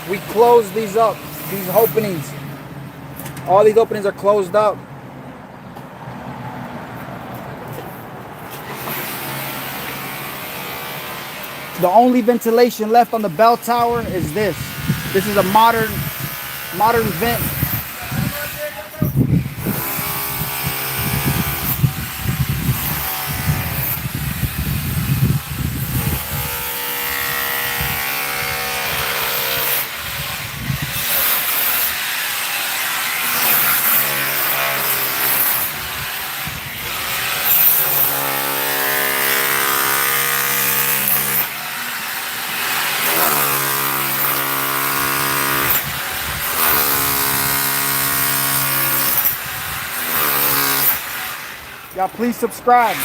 we close these up, these openings. All these openings are closed up. The only ventilation left on the bell tower is this. This is a modern vent. Y'all please subscribe.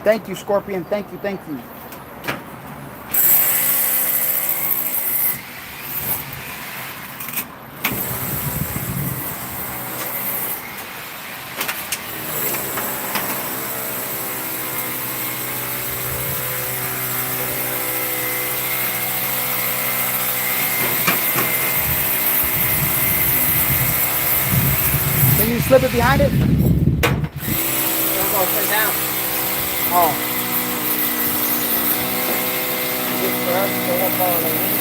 Thank you, Scorpion. Thank you, thank you. Can you slip it behind it? Don't go straight down. Oh. Just for us, so that's all they need.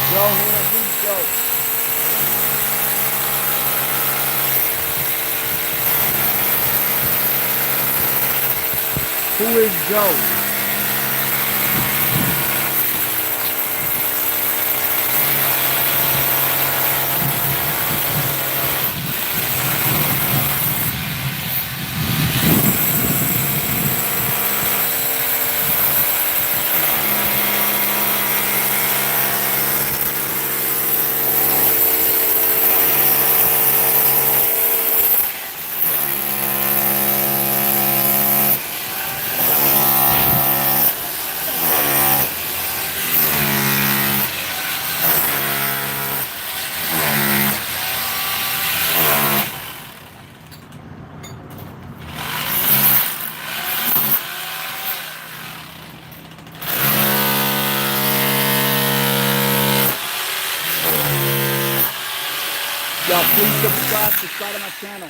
Joe here, who's Joe? Who is Joe? Y'all please subscribe to my channel.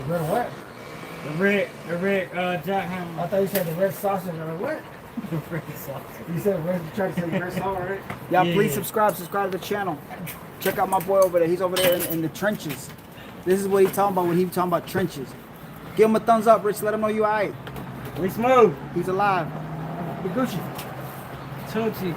The red what? The red jackhammer. I thought you said the red sausage or what? The red sausage. You said red, trying to say red sauce, right? Y'all please subscribe to the channel. Check out my boy over there. He's over there in the trenches. This is what he's talking about when he's talking about trenches. Give him a thumbs up, Rich. Let him know you alright. We smooth. He's alive. Be Gucci. Tucci.